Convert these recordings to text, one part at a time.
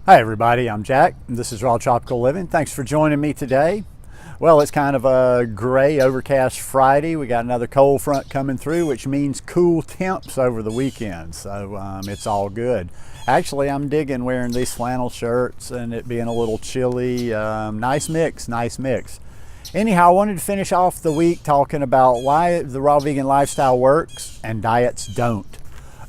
Hi everybody, I'm Jack, and this is Raw Tropical Living. Thanks for joining me today. Well, it's kind of a gray, overcast Friday. We got another cold front coming through, which means cool temps over the weekend, so it's all good. Actually, I'm digging wearing these flannel shirts and it being a little chilly. Nice mix. Anyhow, I wanted to finish off the week talking about why the raw vegan lifestyle works and diets don't.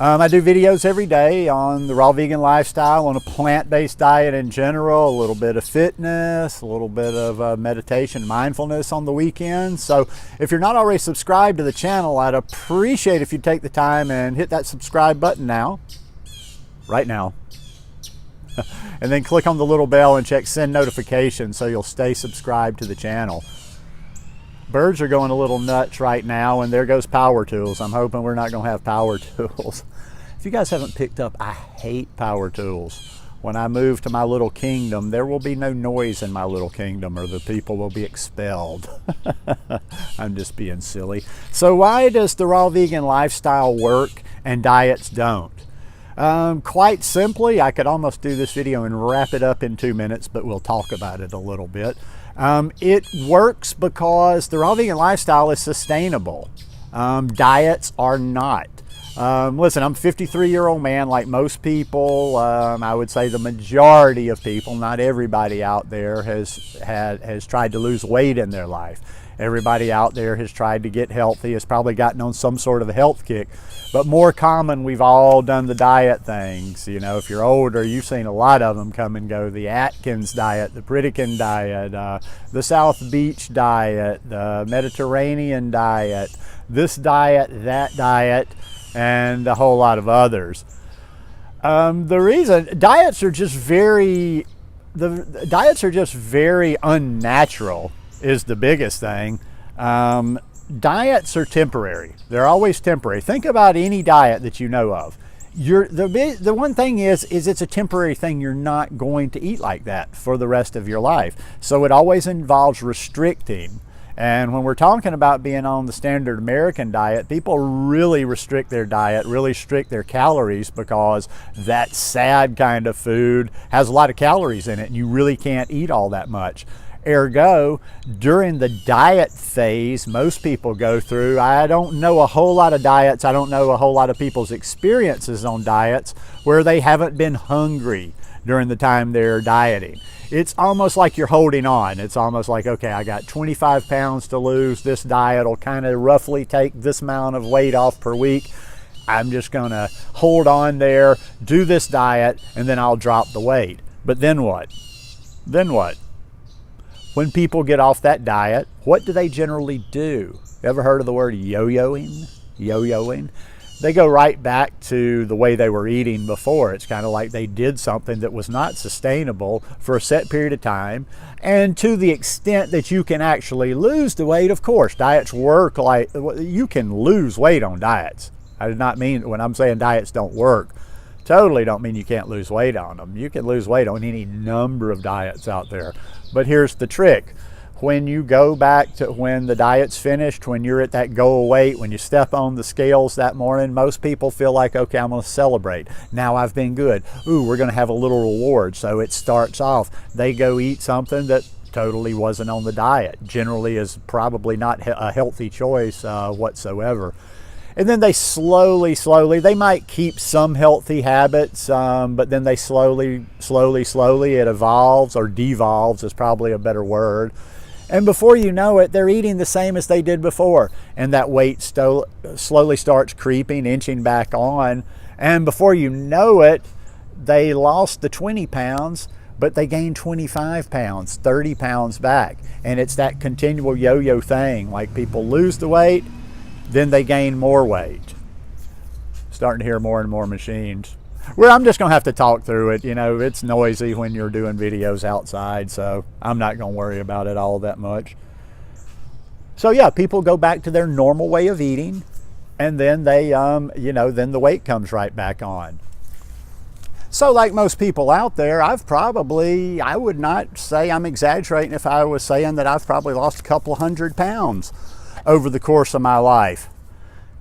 I do videos every day on the raw vegan lifestyle, on a plant-based diet in general, a little bit of fitness, a little bit of meditation, mindfulness on the weekends. So if you're not already subscribed to the channel, I'd appreciate if you take the time and hit that subscribe button right now. And then click on the little bell and check send notifications so you'll stay subscribed to the channel. Birds are going a little nuts right now, and there goes power tools. I'm hoping we're not going to have power tools. If you guys haven't picked up, I hate power tools. When I move to my little kingdom, there will be no noise in my little kingdom, or the people will be expelled. I'm just being silly. So why does the raw vegan lifestyle work and diets don't? Quite simply, I could almost do this video and wrap it up in 2 minutes, but we'll talk about it a little bit. It works because the raw vegan lifestyle is sustainable. Diets are not. Listen, I'm a 53-year-old man like most people. I would say the majority of people, not everybody out there, has tried to lose weight in their life. Everybody out there has tried to get healthy, has probably gotten on some sort of a health kick. But more common, we've all done the diet things. You know, if you're older, you've seen a lot of them come and go. The Atkins diet, the Pritikin diet, the South Beach diet, the Mediterranean diet, this diet, that diet, and a whole lot of others. The reason, diets are just very unnatural is the biggest thing. Diets are temporary. They're always temporary. Think about any diet that you know of. The one thing is it's a temporary thing. You're not going to eat like that for the rest of your life. So it always involves restricting. And when we're talking about being on the standard American diet, people really restrict their diet, really restrict their calories, because that sad kind of food has a lot of calories in it and you really can't eat all that much. Ergo, during the diet phase most people go through, I don't know a whole lot of diets, I don't know a whole lot of people's experiences on diets where they haven't been hungry during the time they're dieting. It's almost like you're holding on. It's almost like, okay, I got 25 pounds to lose. This diet will kind of roughly take this amount of weight off per week. I'm just gonna hold on there, do this diet, and then I'll drop the weight. But then what? When people get off that diet, what do they generally do? Ever heard of the word yo-yoing? Yo-yoing? They go right back to the way they were eating before. It's kind of like they did something that was not sustainable for a set period of time. And to the extent that you can actually lose the weight, of course, diets work like, you can lose weight on diets. I do not mean, when I'm saying diets don't work, totally don't mean you can't lose weight on them. You can lose weight on any number of diets out there. But here's the trick. When you go back to when the diet's finished, when you're at that goal weight, when you step on the scales that morning, most people feel like, okay, I'm going to celebrate. Now I've been good. Ooh, we're going to have a little reward. So it starts off. They go eat something that totally wasn't on the diet. Generally is probably not a healthy choice whatsoever. And then they slowly, they might keep some healthy habits, but then they slowly, it evolves, or devolves is probably a better word. And before you know it, they're eating the same as they did before. And that weight slowly starts creeping, inching back on. And before you know it, they lost the 20 pounds, but they gained 25 pounds, 30 pounds back. And it's that continual yo-yo thing. Like, people lose the weight, then they gain more weight. Starting to hear more and more machines. Well, I'm just going to have to talk through it. You know, it's noisy when you're doing videos outside, so I'm not going to worry about it all that much. So yeah, people go back to their normal way of eating, and then they, then the weight comes right back on. So like most people out there, I would not say I'm exaggerating if I was saying that I've probably lost a couple 100 pounds over the course of my life.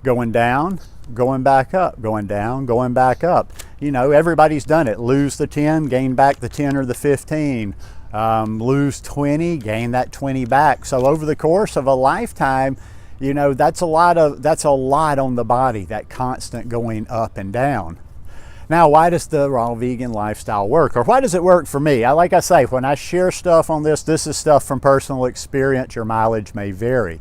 Going down, going back up, going down, going back up. everybody's done it. Lose the 10, gain back the 10 or the 15. Lose 20, gain that 20 back. So over the course of a lifetime, that's a lot on the body, that constant going up and down. Now, why does the raw vegan lifestyle work? Or why does it work for me? Like I say, when I share stuff on this is stuff from personal experience. Your mileage may vary.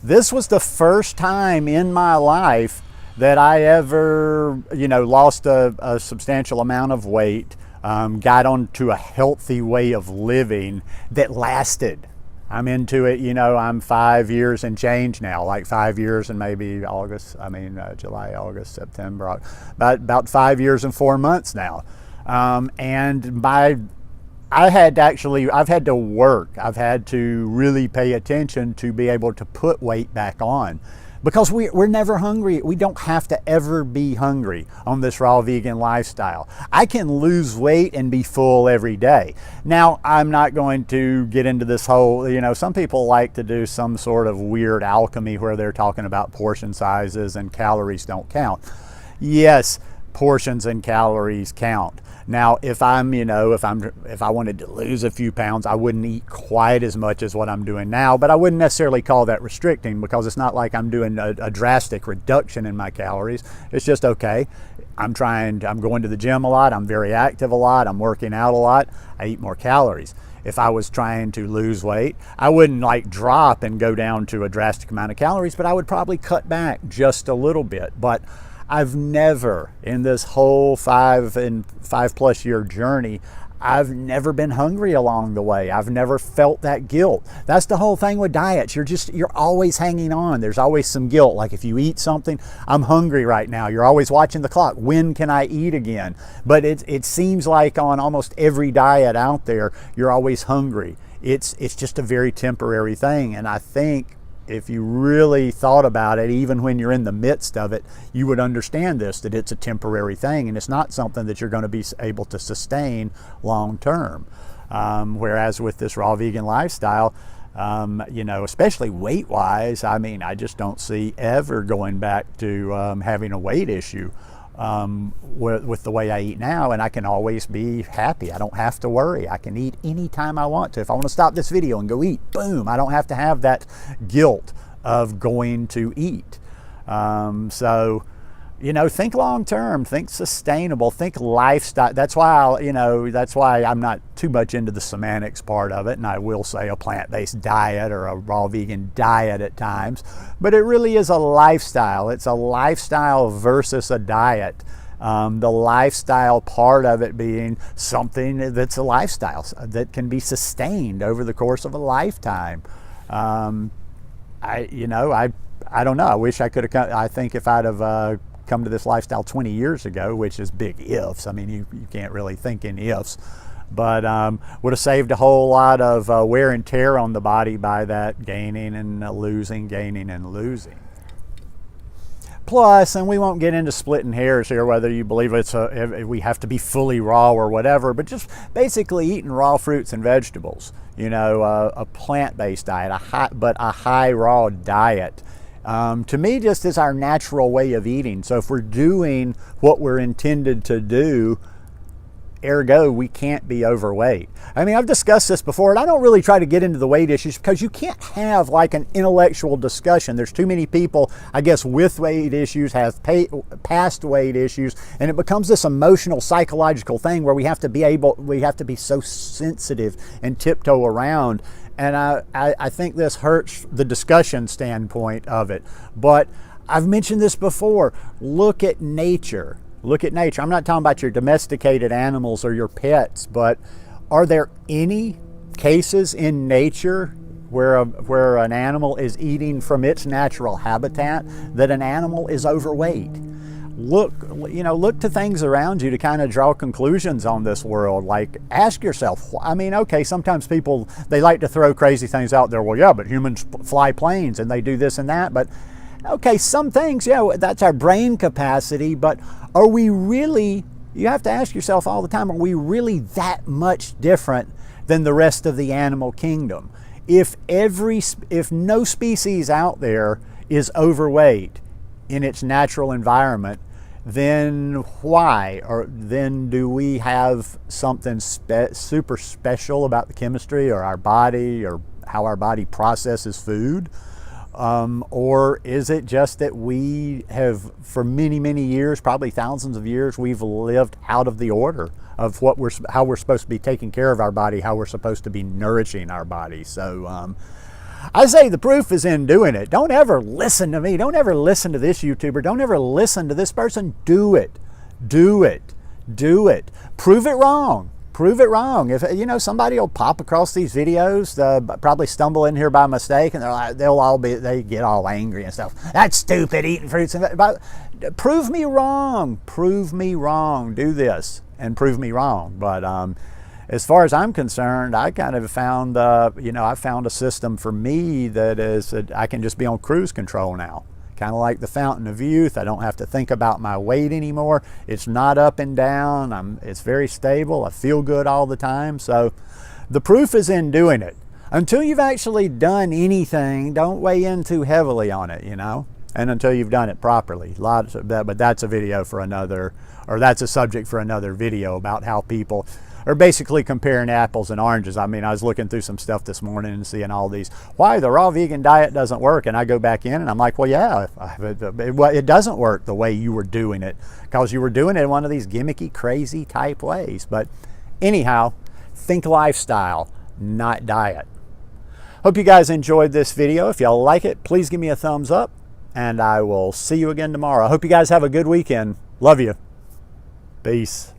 This was the first time in my life that I ever, lost a substantial amount of weight, got onto a healthy way of living that lasted. I'm into it, I'm 5 years and change now, like 5 years and maybe July, August, September, about 5 years and 4 months now. I've had to work. I've had to really pay attention to be able to put weight back on, because we're never hungry. We don't have to ever be hungry on this raw vegan lifestyle. I can lose weight and be full every day. Now, I'm not going to get into this whole, some people like to do some sort of weird alchemy where they're talking about portion sizes and calories don't count. Yes, portions and calories count. Now, if I wanted to lose a few pounds, I wouldn't eat quite as much as what I'm doing now, but I wouldn't necessarily call that restricting, because it's not like I'm doing a drastic reduction in my calories. It's just, okay, I'm going to the gym a lot, I'm very active a lot, I'm working out a lot, I eat more calories. If I was trying to lose weight, I wouldn't drop and go down to a drastic amount of calories, but I would probably cut back just a little bit. But I've never, in this whole 5+ year journey, I've never been hungry along the way. I've never felt that guilt. That's the whole thing with diets. You're always hanging on. There's always some guilt. Like if you eat something, I'm hungry right now. You're always watching the clock. When can I eat again? But it seems like on almost every diet out there, you're always hungry. It's just a very temporary thing. And I think if you really thought about it, even when you're in the midst of it, you would understand that it's a temporary thing, and it's not something that you're going to be able to sustain long term. Whereas with this raw vegan lifestyle, especially weight wise, I just don't see ever going back to having a weight issue with the way I eat now, and I can always be happy. I don't have to worry. I can eat anytime I want to. If I want to stop this video and go eat, boom, I don't have to have that guilt of going to eat. Think long term, think sustainable, think lifestyle. That's why I'm not too much into the semantics part of it, and I will say a plant-based diet or a raw vegan diet at times, but it really is a lifestyle. It's a lifestyle versus a diet. The lifestyle part of it being something that's a lifestyle that can be sustained over the course of a lifetime. I don't know. I wish I could have. I think if I'd have come to this lifestyle 20 years ago, which is big ifs. You can't really think in ifs, but would have saved a whole lot of wear and tear on the body by that gaining and losing, gaining and losing. Plus, and we won't get into splitting hairs here, whether you believe we have to be fully raw or whatever, but just basically eating raw fruits and vegetables. A plant-based diet, a high raw diet. To me, just is our natural way of eating. So if we're doing what we're intended to do, ergo, we can't be overweight. I've discussed this before, and I don't really try to get into the weight issues because you can't have like an intellectual discussion. There's too many people, I guess, with weight issues, have past weight issues, and it becomes this emotional, psychological thing where we have to be so sensitive and tiptoe around. And I think this hurts the discussion standpoint of it. But I've mentioned this before. Look at nature. Look at nature. I'm not talking about your domesticated animals or your pets, but are there any cases in nature where an animal is eating from its natural habitat that an animal is overweight? Look to things around you to kind of draw conclusions on this world. Like, ask yourself, okay, sometimes people, they like to throw crazy things out there. Well, yeah, but humans fly planes and they do this and that. But okay, some things, that's our brain capacity, but are we really, you have to ask yourself all the time, are we really that much different than the rest of the animal kingdom? If no species out there is overweight in its natural environment, then why? Or then do we have something super special about the chemistry or our body or how our body processes food? Or is it just that we have, for many, many years, probably thousands of years, we've lived out of the order of how we're supposed to be taking care of our body, how we're supposed to be nourishing our body? So I say the proof is in doing it. Don't ever listen to me. Don't ever listen to this YouTuber. Don't ever listen to this person. Do it. Do it. Do it. Prove it wrong. Prove it wrong. If somebody will pop across these videos, probably stumble in here by mistake, and they get all angry and stuff. That's stupid, eating fruits. Prove me wrong. Prove me wrong. Do this and prove me wrong. But as far as I'm concerned, I kind of found, I found a system for me that is, I can just be on cruise control now. Kind of like the fountain of youth. I don't have to think about my weight anymore. It's not up and down. It's very stable. I feel good all the time. So the proof is in doing it. Until you've actually done anything, don't weigh in too heavily on it, and until you've done it properly. Lots of that, but that's a video for another, or that's a subject for another video about how people are basically comparing apples and oranges. I mean, I was looking through some stuff this morning and seeing all these, why the raw vegan diet doesn't work. And I go back in and I'm like, well, yeah, it doesn't work the way you were doing it, because you were doing it in one of these gimmicky, crazy type ways. But anyhow, think lifestyle, not diet. Hope you guys enjoyed this video. If y'all like it, please give me a thumbs up, and I will see you again tomorrow. I hope you guys have a good weekend. Love you. Peace.